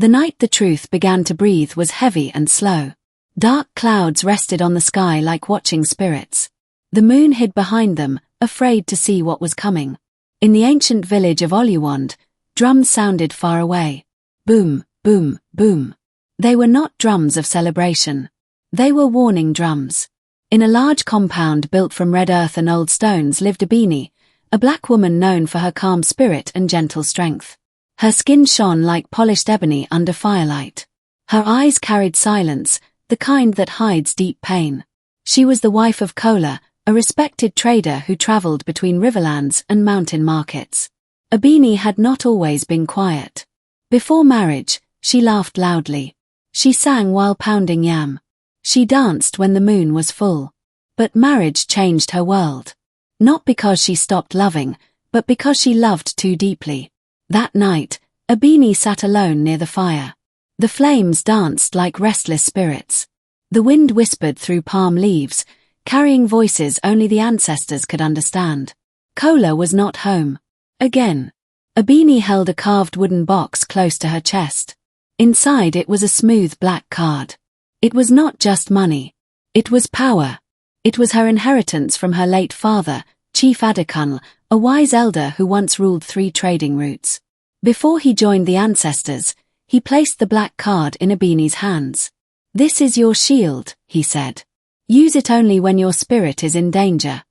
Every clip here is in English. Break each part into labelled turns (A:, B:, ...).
A: The night the truth began to breathe was heavy and slow. Dark clouds rested on the sky like watching spirits. The moon hid behind them, afraid to see what was coming. In the ancient village of Oluwand, drums sounded far away. Boom, boom, boom. They were not drums of celebration. They were warning drums. In a large compound built from red earth and old stones lived Abini, a black woman known for her calm spirit and gentle strength. Her skin shone like polished ebony under firelight. Her eyes carried silence, the kind that hides deep pain. She was the wife of Kola, a respected trader who traveled between riverlands and mountain markets. Abini had not always been quiet. Before marriage, she laughed loudly. She sang while pounding yam. She danced when the moon was full. But marriage changed her world. Not because she stopped loving, but because she loved too deeply. That night, Abini sat alone near the fire. The flames danced like restless spirits. The wind whispered through palm leaves, carrying voices only the ancestors could understand. Kola was not home. Again. Abini held a carved wooden box close to her chest. Inside it was a smooth black card. It was not just money. It was power. It was her inheritance from her late father, Chief Adekunle, a wise elder who once ruled 3 trading routes. Before he joined the ancestors, he placed the black card in Abini's hands. "This is your shield," he said. "Use it only when your spirit is in danger."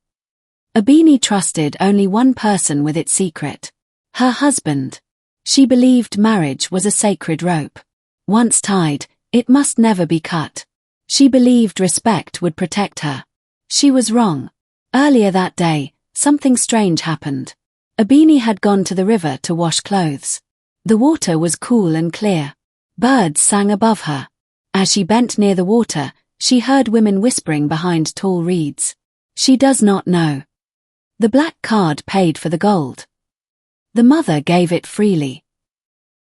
A: Abini trusted only one person with its secret. Her husband. She believed marriage was a sacred rope. Once tied, it must never be cut. She believed respect would protect her. She was wrong. Earlier that day, something strange happened. Abini had gone to the river to wash clothes. The water was cool and clear. Birds sang above her. As she bent near the water, she heard women whispering behind tall reeds. She does not know. The black card paid for the gold. The mother gave it freely.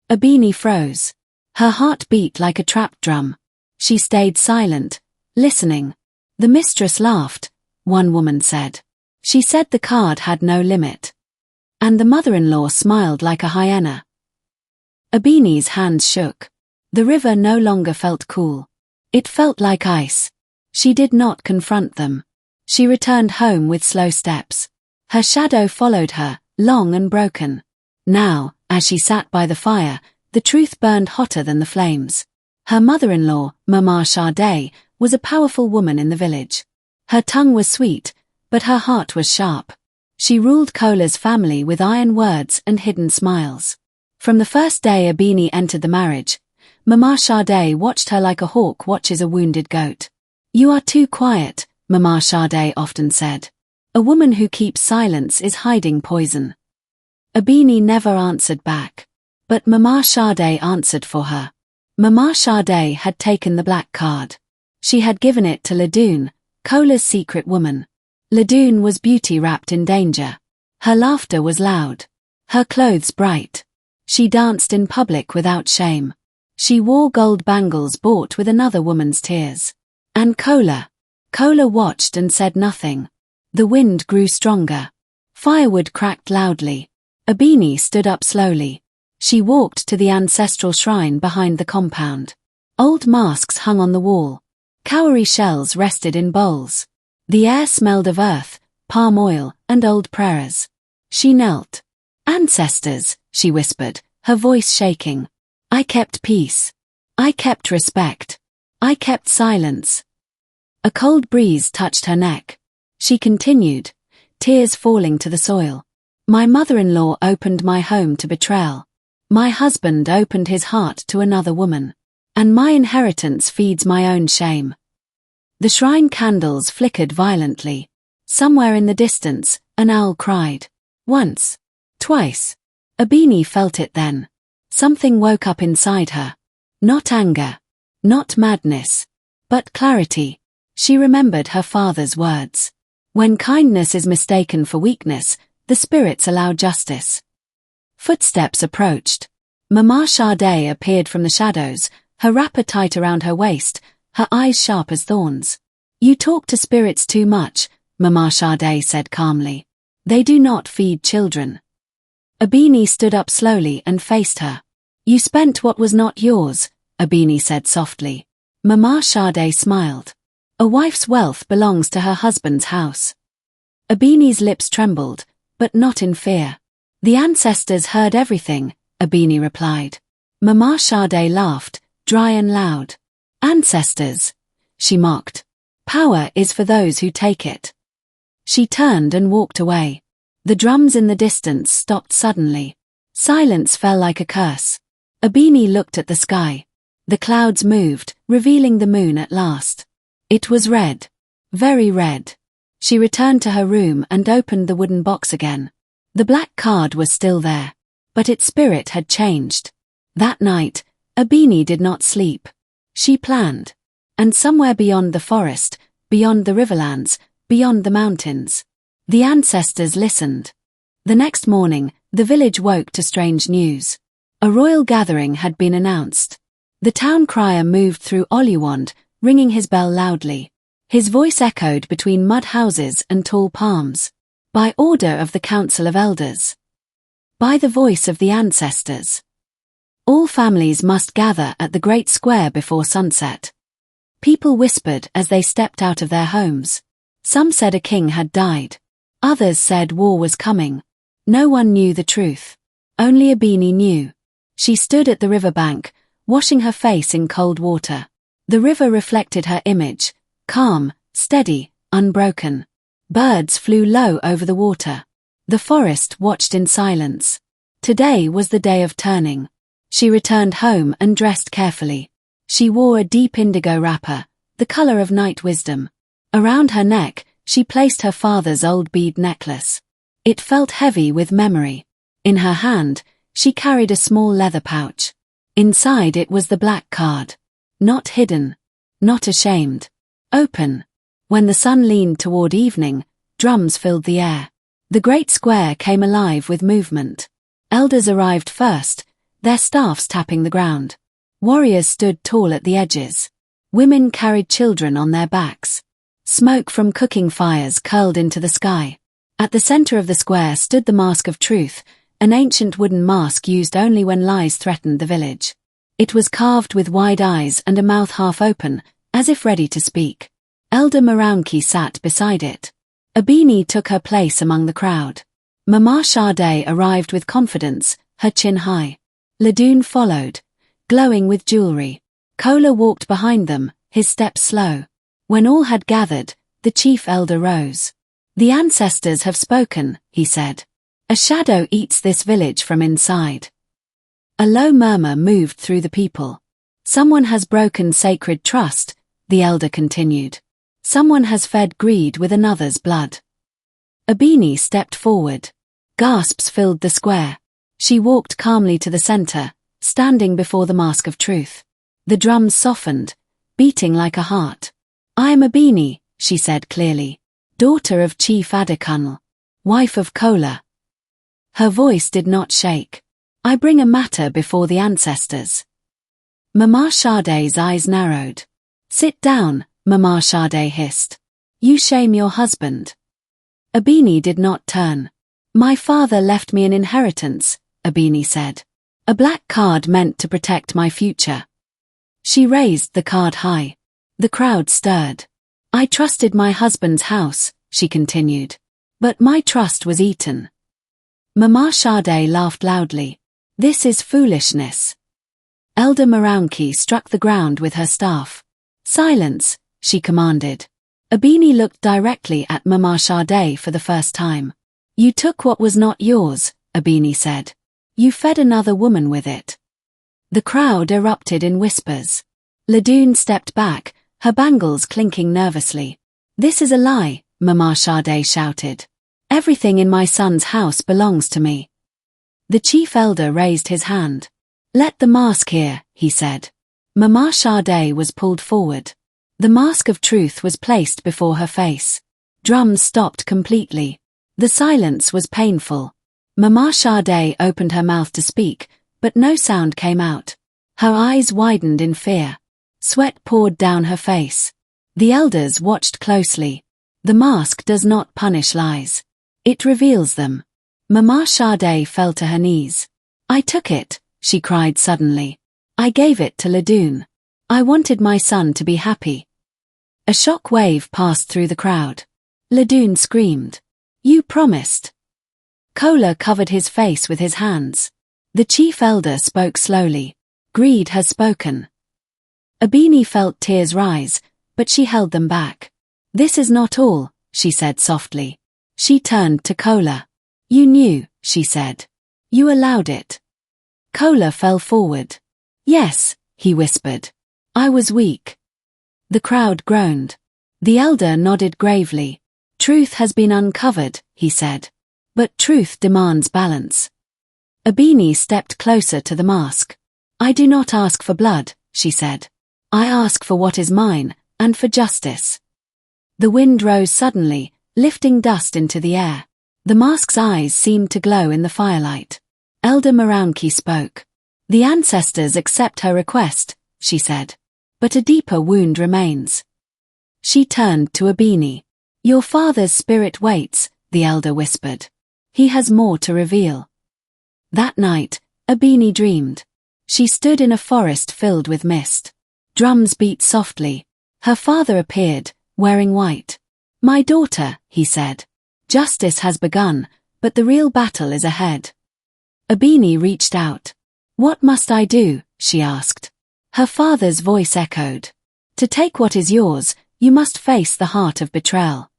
A: Abini froze. Her heart beat like a trap drum. She stayed silent, listening. The mistress laughed, one woman said. She said the card had no limit. And the mother-in-law smiled like a hyena. Abini's hands shook. The river no longer felt cool. It felt like ice. She did not confront them. She returned home with slow steps. Her shadow followed her, long and broken. Now, as she sat by the fire, the truth burned hotter than the flames. Her mother-in-law, Mama Sade, was a powerful woman in the village. Her tongue was sweet, but her heart was sharp. She ruled Kola's family with iron words and hidden smiles. From the first day Abini entered the marriage, Mama Sade watched her like a hawk watches a wounded goat. "You are too quiet," Mama Sade often said. "A woman who keeps silence is hiding poison." Abini never answered back. But Mama Sade answered for her. Mama Sade had taken the black card. She had given it to Ladune, Kola's secret woman. Ladune was beauty wrapped in danger. Her laughter was loud. Her clothes bright. She danced in public without shame. She wore gold bangles bought with another woman's tears. And Kola watched and said nothing. The wind grew stronger. Firewood cracked loudly. Abini stood up slowly. She walked to the ancestral shrine behind the compound. Old masks hung on the wall. Cowrie shells rested in bowls. The air smelled of earth, palm oil, and old prayers. She knelt. "Ancestors," she whispered, her voice shaking. "I kept peace. I kept respect. I kept silence." A cold breeze touched her neck. She continued, tears falling to the soil. "My mother-in-law opened my home to betrayal. My husband opened his heart to another woman. And my inheritance feeds my own shame." The shrine candles flickered violently. Somewhere in the distance, an owl cried. Once. Twice. Abini felt it then. Something woke up inside her. Not anger. Not madness. But clarity. She remembered her father's words. When kindness is mistaken for weakness, the spirits allow justice. Footsteps approached. Mama Sade appeared from the shadows, her wrapper tight around her waist, her eyes sharp as thorns. "You talk to spirits too much," Mama Sade said calmly. "They do not feed children." Abini stood up slowly and faced her. You spent what was not yours, Abini said softly. Mama Sade smiled. A wife's wealth belongs to her husband's house. Abini's lips trembled, but not in fear. The ancestors heard everything, Abini replied. Mama Sade laughed, dry and loud. Ancestors, she mocked. Power is for those who take it. She turned and walked away. The drums in the distance stopped suddenly. Silence fell like a curse. Abini looked at the sky. The clouds moved, revealing the moon at last. It was red. Very red. She returned to her room and opened the wooden box again. The black card was still there. But its spirit had changed. That night, Abini did not sleep. She planned. And somewhere beyond the forest, beyond the riverlands, beyond the mountains, the ancestors listened. The next morning, the village woke to strange news. A royal gathering had been announced. The town crier moved through Oluwand, ringing his bell loudly. His voice echoed between mud houses and tall palms. By order of the Council of Elders. By the voice of the ancestors. All families must gather at the great square before sunset. People whispered as they stepped out of their homes. Some said a king had died. Others said war was coming. No one knew the truth. Only Abini knew. She stood at the riverbank, washing her face in cold water. The river reflected her image, calm, steady, unbroken. Birds flew low over the water. The forest watched in silence. Today was the day of turning. She returned home and dressed carefully. She wore a deep indigo wrapper, the color of night wisdom. Around her neck, she placed her father's old bead necklace. It felt heavy with memory. In her hand, she carried a small leather pouch. Inside it was the black card. Not hidden. Not ashamed. Open. When the sun leaned toward evening, drums filled the air. The great square came alive with movement. Elders arrived first, their staffs tapping the ground. Warriors stood tall at the edges. Women carried children on their backs. Smoke from cooking fires curled into the sky. At the center of the square stood the Mask of Truth, an ancient wooden mask used only when lies threatened the village. It was carved with wide eyes and a mouth half open, as if ready to speak. Elder Moraunki sat beside it. Abini took her place among the crowd. Mama Sade arrived with confidence, her chin high. Ladun followed, glowing with jewelry. Kola walked behind them, his steps slow. When all had gathered, the chief elder rose. The ancestors have spoken, he said. A shadow eats this village from inside. A low murmur moved through the people. Someone has broken sacred trust, the elder continued. Someone has fed greed with another's blood. Abini stepped forward. Gasps filled the square. She walked calmly to the center, standing before the Mask of Truth. The drums softened, beating like a heart. I am Abini, she said clearly, daughter of Chief Adekunle, wife of Kola. Her voice did not shake. I bring a matter before the ancestors. Mama Sade's eyes narrowed. Sit down, Mama Sade hissed. You shame your husband. Abini did not turn. My father left me an inheritance, Abini said. A black card meant to protect my future. She raised the card high. The crowd stirred. I trusted my husband's house, she continued. But my trust was eaten. Mama Sade laughed loudly. This is foolishness. Elder Moraunki struck the ground with her staff. Silence, she commanded. Abini looked directly at Mama Sade for the first time. You took what was not yours, Abini said. You fed another woman with it. The crowd erupted in whispers. Ladun stepped back, her bangles clinking nervously. This is a lie, Mama Sade shouted. Everything in my son's house belongs to me. The chief elder raised his hand. Let the mask hear, he said. Mama Sade was pulled forward. The Mask of Truth was placed before her face. Drums stopped completely. The silence was painful. Mama Sade opened her mouth to speak, but no sound came out. Her eyes widened in fear. Sweat poured down her face. The elders watched closely. The mask does not punish lies. It reveals them. Mama Sade fell to her knees. I took it, she cried suddenly. I gave it to Ladun. I wanted my son to be happy. A shock wave passed through the crowd. Ladun screamed. You promised. Kola covered his face with his hands. The chief elder spoke slowly. Greed has spoken. Abini felt tears rise, but she held them back. This is not all, she said softly. She turned to Kola. You knew, she said. You allowed it. Kola fell forward. Yes, he whispered. I was weak. The crowd groaned. The elder nodded gravely. Truth has been uncovered, he said. But truth demands balance. Abini stepped closer to the mask. I do not ask for blood, she said. I ask for what is mine, and for justice. The wind rose suddenly, lifting dust into the air. The mask's eyes seemed to glow in the firelight. Elder Moranki spoke. The ancestors accept her request, she said. But a deeper wound remains. She turned to Abini. Your father's spirit waits, the elder whispered. He has more to reveal. That night, Abini dreamed. She stood in a forest filled with mist. Drums beat softly. Her father appeared, wearing white. My daughter, he said. Justice has begun, but the real battle is ahead. Abini reached out. What must I do? She asked. Her father's voice echoed. To take what is yours, you must face the heart of betrayal.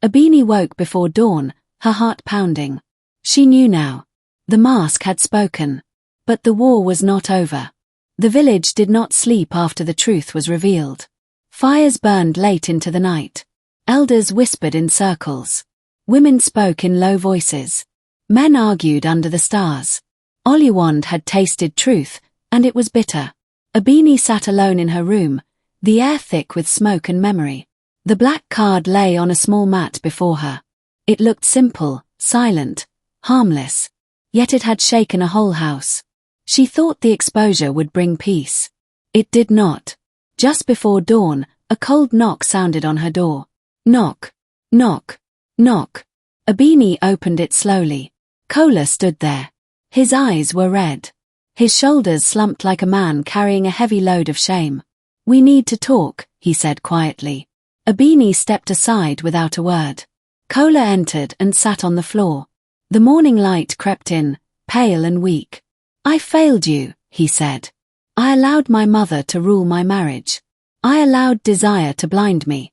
A: Abini woke before dawn, her heart pounding. She knew now. The mask had spoken. But the war was not over. The village did not sleep after the truth was revealed. Fires burned late into the night. Elders whispered in circles. Women spoke in low voices. Men argued under the stars. Oliwand had tasted truth, and it was bitter. Abini sat alone in her room, the air thick with smoke and memory. The black card lay on a small mat before her. It looked simple, silent, harmless. Yet it had shaken a whole house. She thought the exposure would bring peace. It did not. Just before dawn, a cold knock sounded on her door. Knock, knock, knock. Abini opened it slowly. Kola stood there. His eyes were red. His shoulders slumped like a man carrying a heavy load of shame. We need to talk, he said quietly. Abini stepped aside without a word. Kola entered and sat on the floor. The morning light crept in, pale and weak. I failed you, he said. I allowed my mother to rule my marriage. I allowed desire to blind me.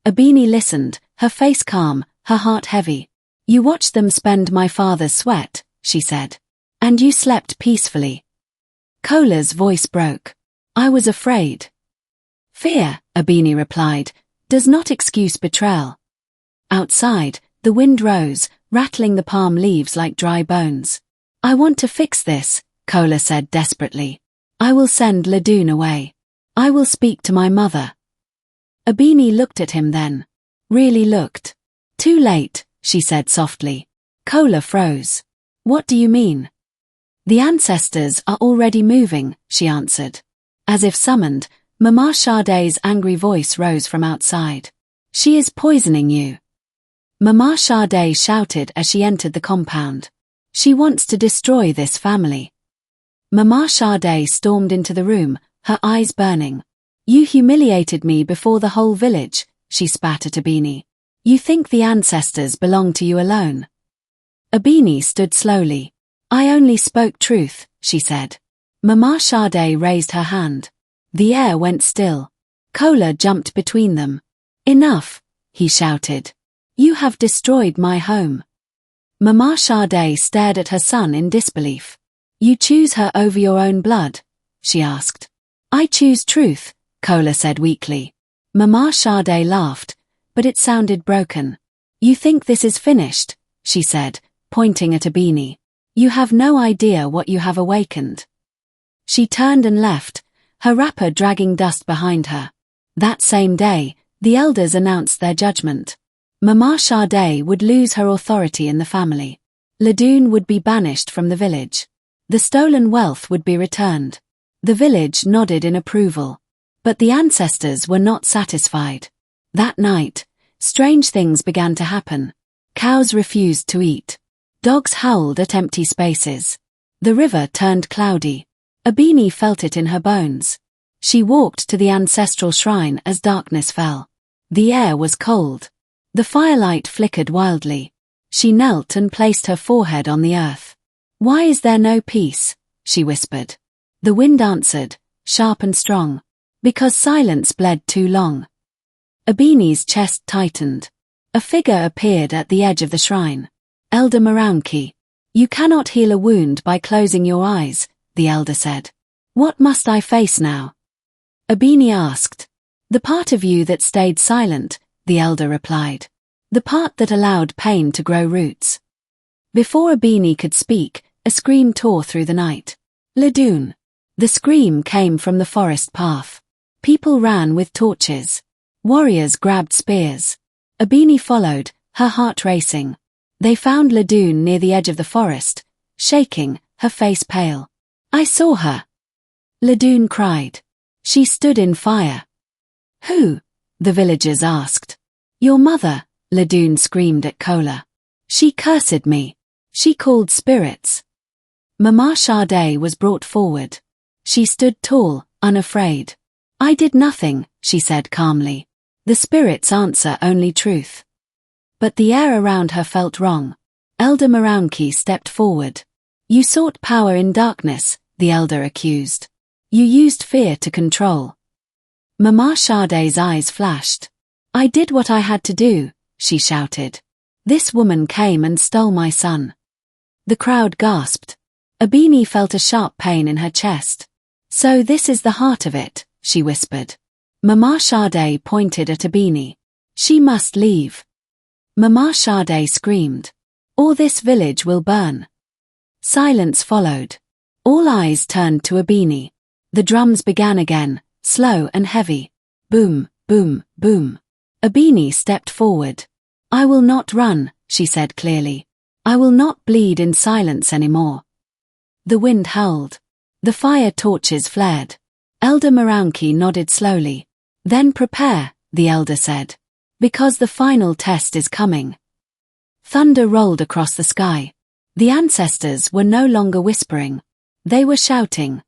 A: Abini listened, her face calm, her heart heavy. You watched them spend my father's sweat, she said. And you slept peacefully. Kola's voice broke. I was afraid. Fear, Abini replied, does not excuse betrayal. Outside, the wind rose, rattling the palm leaves like dry bones. I want to fix this, Kola said desperately. I will send Ladun away. I will speak to my mother. Abini looked at him then. Really looked. Too late, she said softly. Kola froze. What do you mean? The ancestors are already moving, she answered. As if summoned, Mama Sade's angry voice rose from outside. She is poisoning you. Mama Sade shouted as she entered the compound. She wants to destroy this family. Mama Sade stormed into the room, her eyes burning. You humiliated me before the whole village, she spat at Abini. You think the ancestors belong to you alone. Abini stood slowly. I only spoke truth, she said. Mama Sade raised her hand. The air went still. Kola jumped between them. Enough, he shouted. You have destroyed my home. Mama Sade stared at her son in disbelief. You choose her over your own blood? She asked. I choose truth, Kola said weakly. Mama Sade laughed, but it sounded broken. You think this is finished, she said, pointing at Abini. You have no idea what you have awakened. She turned and left, her wrapper dragging dust behind her. That same day, the elders announced their judgment. Mama Sade would lose her authority in the family. Ladun would be banished from the village. The stolen wealth would be returned. The village nodded in approval. But the ancestors were not satisfied. That night, strange things began to happen. Cows refused to eat. Dogs howled at empty spaces. The river turned cloudy. Abini felt it in her bones. She walked to the ancestral shrine as darkness fell. The air was cold. The firelight flickered wildly. She knelt and placed her forehead on the earth. "Why is there no peace?" she whispered. The wind answered, sharp and strong. "Because silence bled too long." Abini's chest tightened. A figure appeared at the edge of the shrine. "Elder Moraunki, you cannot heal a wound by closing your eyes," the elder said. "What must I face now?" Abini asked. "The part of you that stayed silent," the elder replied. "The part that allowed pain to grow roots." Before Abini could speak, a scream tore through the night. "Ladun!" The scream came from the forest path. People ran with torches. Warriors grabbed spears. Abini followed, her heart racing. They found Ladun near the edge of the forest, shaking, her face pale. "I saw her!" Ladun cried. "She stood in fire." "Who?" the villagers asked. "Your mother," Ladun screamed at Kola. "She cursed me. She called spirits." Mama Sade was brought forward. She stood tall, unafraid. "I did nothing," she said calmly. "The spirits answer only truth." But the air around her felt wrong. Elder Moraunki stepped forward. "You sought power in darkness," the elder accused. "You used fear to control." Mama Sade's eyes flashed. "I did what I had to do," she shouted. "This woman came and stole my son." The crowd gasped. Abini felt a sharp pain in her chest. "So this is the heart of it," she whispered. Mama Sade pointed at Abini. "She must leave." Mama Sade screamed. "Or this village will burn." Silence followed. All eyes turned to Abini. The drums began again, slow and heavy. Boom, boom, boom. Abini stepped forward. "I will not run," she said clearly. "I will not bleed in silence anymore." The wind howled. The fire torches flared. Elder Moraunki nodded slowly. "Then prepare," the elder said. "Because the final test is coming." Thunder rolled across the sky. The ancestors were no longer whispering. They were shouting.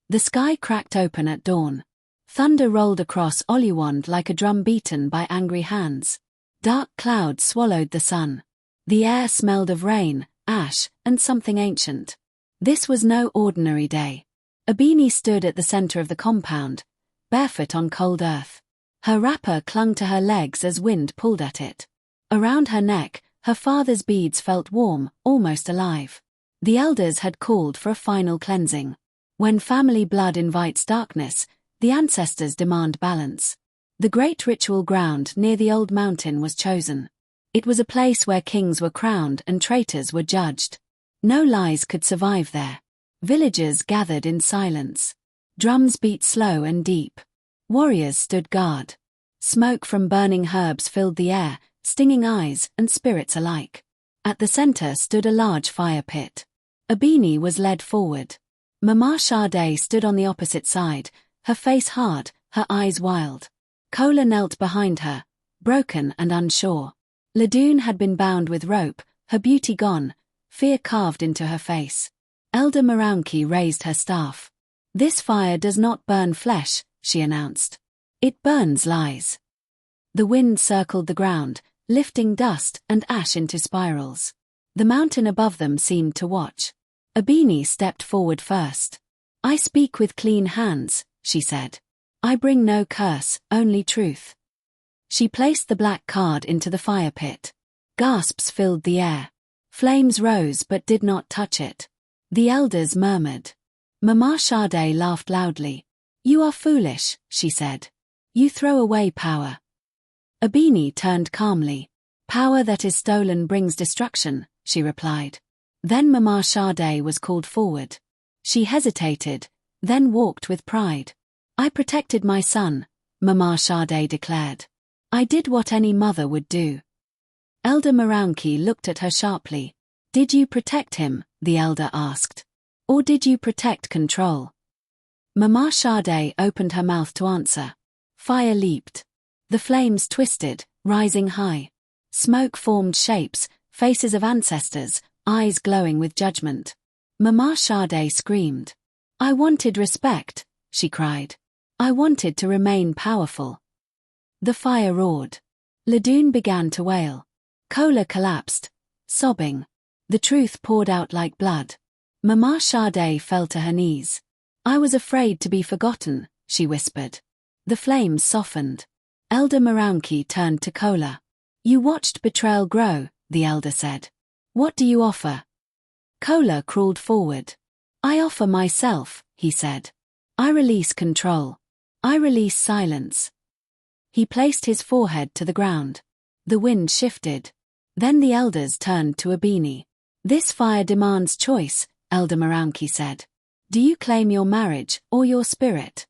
A: The sky cracked open at dawn. Thunder rolled across Oluwand like a drum beaten by angry hands. Dark clouds swallowed the sun. The air smelled of rain, ash, and something ancient. This was no ordinary day. Abini stood at the center of the compound, barefoot on cold earth. Her wrapper clung to her legs as wind pulled at it. Around her neck, her father's beads felt warm, almost alive. The elders had called for a final cleansing. When family blood invites darkness, the ancestors demand balance. The great ritual ground near the old mountain was chosen. It was a place where kings were crowned and traitors were judged. No lies could survive there. Villagers gathered in silence. Drums beat slow and deep. Warriors stood guard. Smoke from burning herbs filled the air, stinging eyes and spirits alike. At the center stood a large fire pit. Abini was led forward. Mama Sade stood on the opposite side, her face hard, her eyes wild. Kola knelt behind her, broken and unsure. Ladun had been bound with rope, her beauty gone, fear carved into her face. Elder Moraunki raised her staff. "This fire does not burn flesh," she announced. "It burns lies." The wind circled the ground, lifting dust and ash into spirals. The mountain above them seemed to watch. Abini stepped forward first. "I speak with clean hands," she said. "I bring no curse, only truth." She placed the black card into the fire pit. Gasps filled the air. Flames rose but did not touch it. The elders murmured. Mama Sade laughed loudly. "You are foolish," she said. "You throw away power." Abini turned calmly. "Power that is stolen brings destruction," she replied. Then Mama Sade was called forward. She hesitated, then walked with pride. "I protected my son," Mama Sade declared. "I did what any mother would do." Elder Moraunki looked at her sharply. "Did you protect him?" the elder asked. "Or did you protect control?" Mama Sade opened her mouth to answer. Fire leaped. The flames twisted, rising high. Smoke formed shapes, faces of ancestors, eyes glowing with judgment. Mama Sade screamed. I wanted respect, she cried. I wanted to remain powerful. The fire roared. Ladune began to wail. Kola collapsed, sobbing. The truth poured out like blood. Mama Sade fell to her knees. I was afraid to be forgotten, she whispered. The flames softened. Elder Moranki turned to Kola. You watched betrayal grow, the elder said. What do you offer? Kola crawled forward. I offer myself, he said. I release control. I release silence. He placed his forehead to the ground. The wind shifted. Then the elders turned to Abini. This fire demands choice, Elder Moranki said. Do you claim your marriage or your spirit?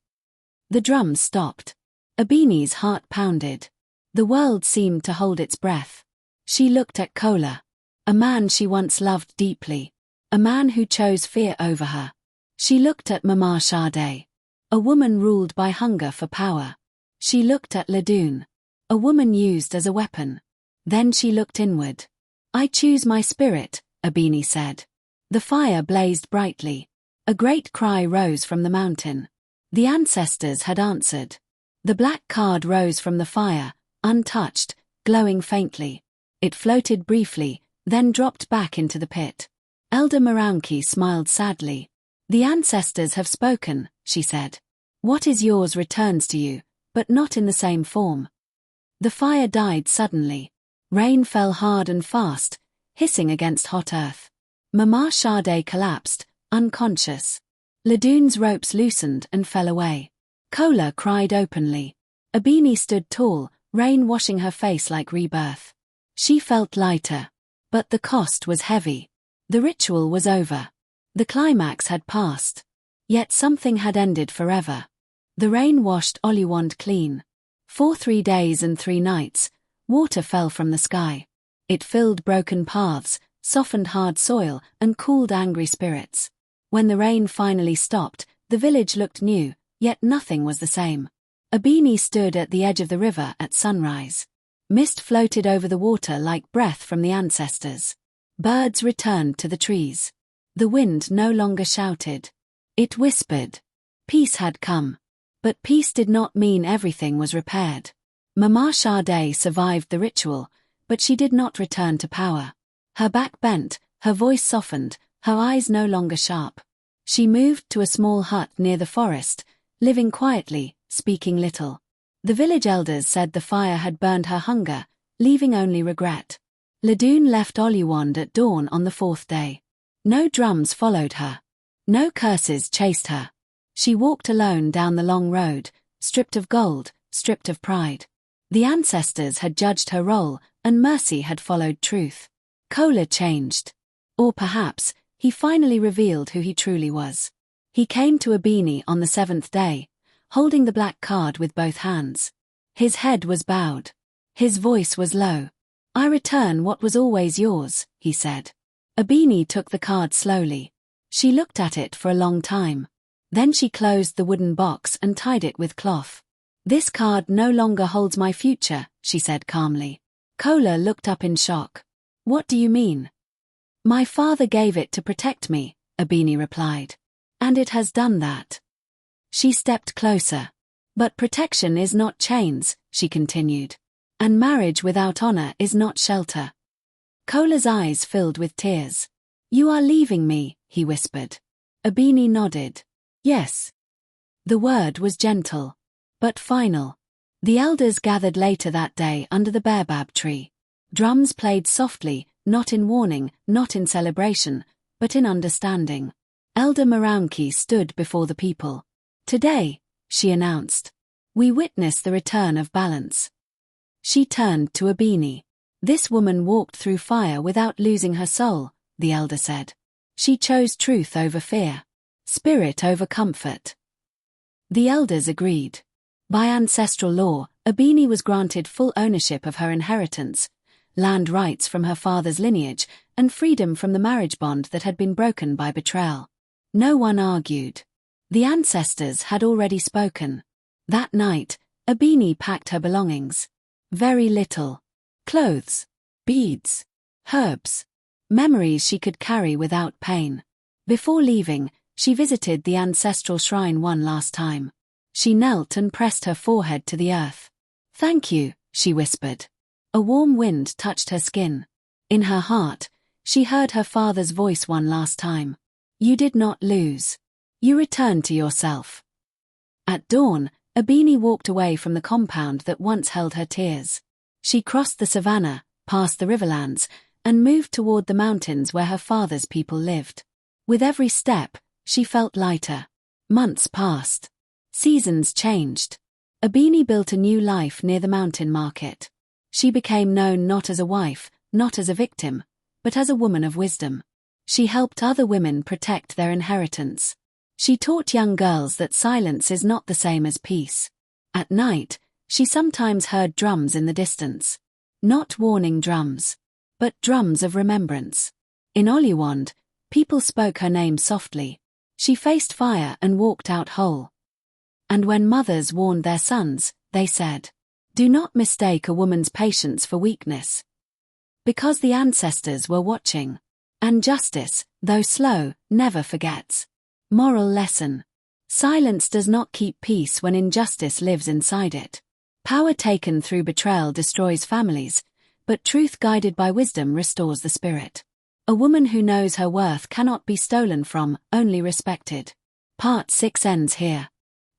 A: The drums stopped. Abini's heart pounded. The world seemed to hold its breath. She looked at Kola. A man she once loved deeply. A man who chose fear over her. She looked at Mama Sade. A woman ruled by hunger for power. She looked at Ladune. A woman used as a weapon. Then she looked inward. I choose my spirit, Abini said. The fire blazed brightly. A great cry rose from the mountain. The ancestors had answered. The black card rose from the fire, untouched, glowing faintly. It floated briefly, then dropped back into the pit. Elder Moranki smiled sadly. The ancestors have spoken, she said. What is yours returns to you, but not in the same form. The fire died suddenly. Rain fell hard and fast, hissing against hot earth. Mama Sade collapsed, unconscious. Ladune's ropes loosened and fell away. Kola cried openly. Abini stood tall, rain washing her face like rebirth. She felt lighter. But the cost was heavy. The ritual was over. The climax had passed. Yet something had ended forever. The rain washed Oluwand clean. For 3 days and 3 nights, water fell from the sky. It filled broken paths, softened hard soil, and cooled angry spirits. When the rain finally stopped, the village looked new, yet nothing was the same. Abini stood at the edge of the river at sunrise. Mist floated over the water like breath from the ancestors. Birds returned to the trees. The wind no longer shouted. It whispered. Peace had come. But peace did not mean everything was repaired. Mama Sade survived the ritual, but she did not return to power. Her back bent, her voice softened, her eyes no longer sharp. She moved to a small hut near the forest, living quietly, speaking little. The village elders said the fire had burned her hunger, leaving only regret. Ladune left Oluwand at dawn on the 4th day. No drums followed her. No curses chased her. She walked alone down the long road, stripped of gold, stripped of pride. The ancestors had judged her role, and mercy had followed truth. Kola changed. Or perhaps, he finally revealed who he truly was. He came to Abini on the 7th day, holding the black card with both hands. His head was bowed. His voice was low. I return what was always yours, he said. Abini took the card slowly. She looked at it for a long time. Then she closed the wooden box and tied it with cloth. This card no longer holds my future, she said calmly. Kola looked up in shock. What do you mean? My father gave it to protect me, Abini replied. And it has done that. She stepped closer. But protection is not chains, she continued. And marriage without honor is not shelter. Kola's eyes filled with tears. You are leaving me, he whispered. Abini nodded. Yes. The word was gentle, but final. The elders gathered later that day under the baobab tree. Drums played softly, not in warning, not in celebration, but in understanding. Elder Moranki stood before the people. Today, she announced, we witness the return of balance. She turned to Abini. This woman walked through fire without losing her soul, the elder said. She chose truth over fear. Spirit over comfort. The elders agreed. By ancestral law, Abini was granted full ownership of her inheritance, land rights from her father's lineage, and freedom from the marriage bond that had been broken by betrayal. No one argued. The ancestors had already spoken. That night, Abini packed her belongings. Very little. Clothes, beads, herbs, memories she could carry without pain. Before leaving, she visited the ancestral shrine one last time. She knelt and pressed her forehead to the earth. "Thank you," she whispered. A warm wind touched her skin. In her heart, she heard her father's voice one last time. "You did not lose. You returned to yourself." At dawn, Abini walked away from the compound that once held her tears. She crossed the savannah, past the riverlands, and moved toward the mountains where her father's people lived. With every step, she felt lighter. Months passed. Seasons changed. Abini built a new life near the mountain market. She became known not as a wife, not as a victim, but as a woman of wisdom. She helped other women protect their inheritance. She taught young girls that silence is not the same as peace. At night, she sometimes heard drums in the distance. Not warning drums, but drums of remembrance. In Oliwond, people spoke her name softly. She faced fire and walked out whole. And when mothers warned their sons, they said, "Do not mistake a woman's patience for weakness." Because the ancestors were watching. And justice, though slow, never forgets. Moral lesson. Silence does not keep peace when injustice lives inside it. Power taken through betrayal destroys families, but truth guided by wisdom restores the spirit. A woman who knows her worth cannot be stolen from, only respected. Part 6 ends here.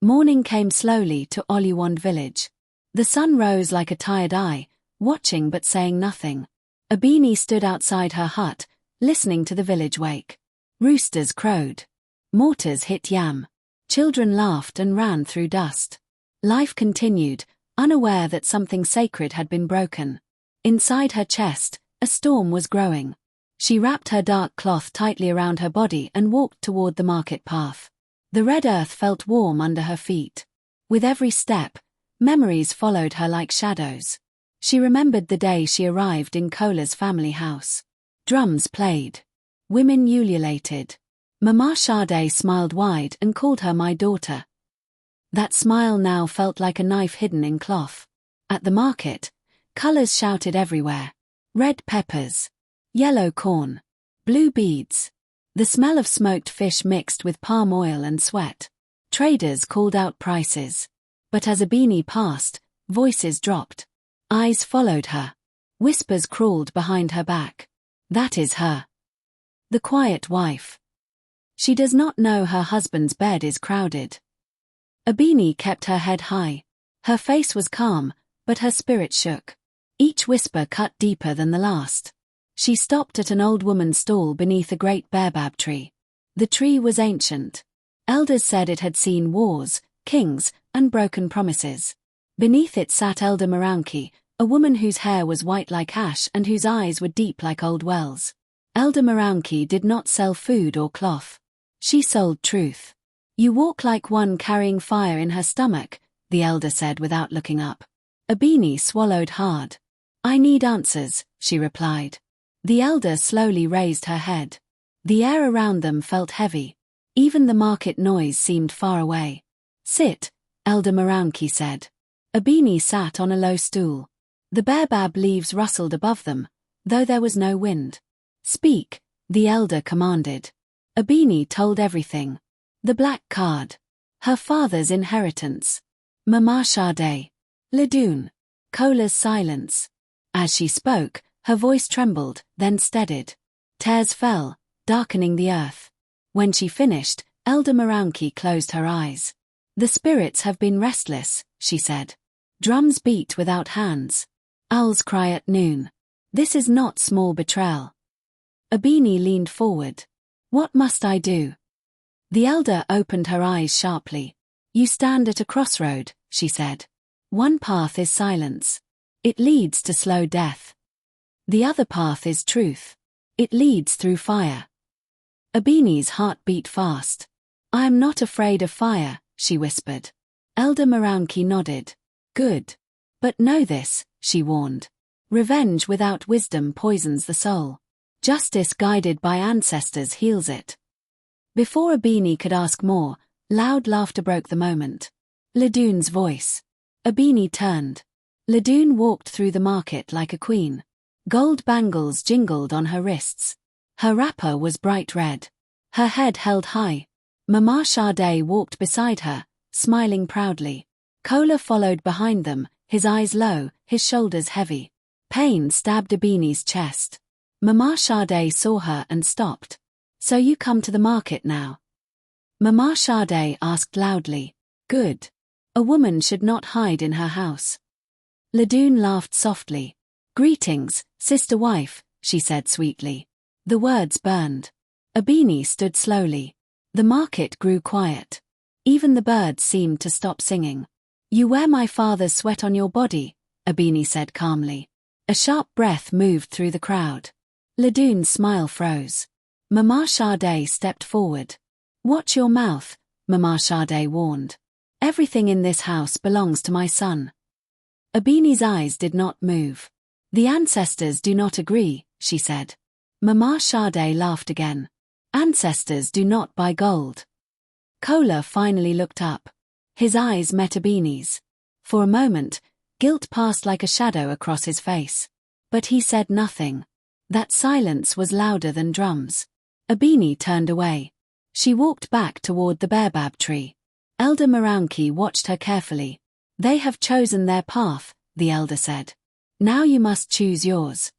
A: Morning came slowly to Oliwond village. The sun rose like a tired eye, watching but saying nothing. Abini stood outside her hut, listening to the village wake. Roosters crowed. Mortars hit yam. Children laughed and ran through dust. Life continued, unaware that something sacred had been broken. Inside her chest, a storm was growing. She wrapped her dark cloth tightly around her body and walked toward the market path. The red earth felt warm under her feet. With every step, memories followed her like shadows. She remembered the day she arrived in Kola's family house. Drums played. Women ululated. Mama Sade smiled wide and called her my daughter. That smile now felt like a knife hidden in cloth. At the market, colors shouted everywhere. Red peppers. Yellow corn. Blue beads. The smell of smoked fish mixed with palm oil and sweat. Traders called out prices. But as Abini passed, voices dropped. Eyes followed her. Whispers crawled behind her back. That is her. The quiet wife. She does not know her husband's bed is crowded. Abini kept her head high. Her face was calm, but her spirit shook. Each whisper cut deeper than the last. She stopped at an old woman's stall beneath a great baobab tree. The tree was ancient. Elders said it had seen wars, kings, and broken promises. Beneath it sat Elder Moranki, a woman whose hair was white like ash and whose eyes were deep like old wells. Elder Moranki did not sell food or cloth. She sold truth. "You walk like one carrying fire in her stomach," the elder said without looking up. Abini swallowed hard. "I need answers," she replied. The elder slowly raised her head. The air around them felt heavy. Even the market noise seemed far away. "Sit," Elder Moranki said. Abini sat on a low stool. The baobab leaves rustled above them, though there was no wind. "Speak," the elder commanded. Abini told everything. The black card. Her father's inheritance. Mama Sade. Ladoon. Kola's silence. As she spoke, her voice trembled, then steadied. Tears fell, darkening the earth. When she finished, Elder Moranki closed her eyes. "The spirits have been restless," she said. "Drums beat without hands. Owls cry at noon. This is not small betrayal." Abini leaned forward. "What must I do?" The elder opened her eyes sharply. "You stand at a crossroad," she said. "One path is silence. It leads to slow death. The other path is truth. It leads through fire." Abini's heart beat fast. "I am not afraid of fire," she whispered. Elder Moranki nodded. "Good. But know this," she warned. "Revenge without wisdom poisons the soul. Justice guided by ancestors heals it." Before Abini could ask more, loud laughter broke the moment. Ladoon's voice. Abini turned. Ladoon walked through the market like a queen. Gold bangles jingled on her wrists. Her wrapper was bright red. her head held high. Mama Sade walked beside her, smiling proudly. Kola followed behind them, his eyes low, his shoulders heavy. Pain stabbed Abini's chest. Mama Sade saw her and stopped. "So you come to the market now?" Mama Sade asked loudly. "Good. A woman should not hide in her house." Ladune laughed softly. "Greetings, sister wife," she said sweetly. The words burned. Abini stood slowly. The market grew quiet. Even the birds seemed to stop singing. "You wear my father's sweat on your body," Abini said calmly. A sharp breath moved through the crowd. Ladune's smile froze. Mama Sade stepped forward. "Watch your mouth," Mama Sade warned. "Everything in this house belongs to my son." Abini's eyes did not move. "The ancestors do not agree," she said. Mama Sade laughed again. "Ancestors do not buy gold." Kola finally looked up. His eyes met Abini's. For a moment, guilt passed like a shadow across his face. But he said nothing. That silence was louder than drums. Abini turned away. She walked back toward the baobab tree. Elder Moranki watched her carefully. "They have chosen their path," the elder said. "Now you must choose yours."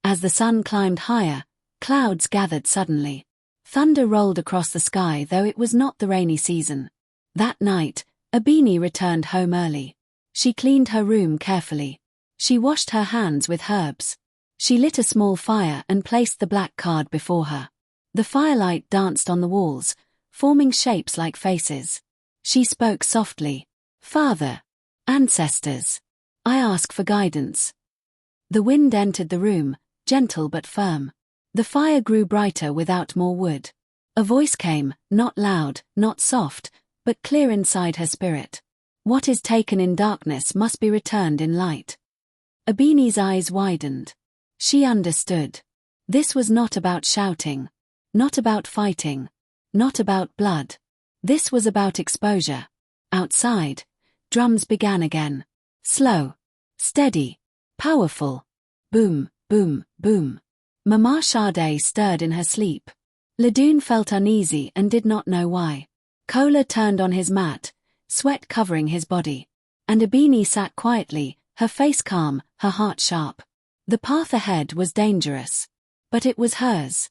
A: As the sun climbed higher, clouds gathered suddenly. Thunder rolled across the sky, though it was not the rainy season. That night, Abini returned home early. She cleaned her room carefully. She washed her hands with herbs. She lit a small fire and placed the black card before her. The firelight danced on the walls, forming shapes like faces. She spoke softly. "Father, ancestors, I ask for guidance." The wind entered the room, gentle but firm. The fire grew brighter without more wood. A voice came, not loud, not soft, but clear inside her spirit. "What is taken in darkness must be returned in light." Abini's eyes widened. She understood. This was not about shouting. Not about fighting. Not about blood. This was about exposure. Outside, drums began again. Slow. Steady. Powerful. Boom, boom, boom. Mama Sade stirred in her sleep. Ladune felt uneasy and did not know why. Kola turned on his mat, sweat covering his body. And Abini sat quietly, her face calm, her heart sharp. The path ahead was dangerous. But it was hers.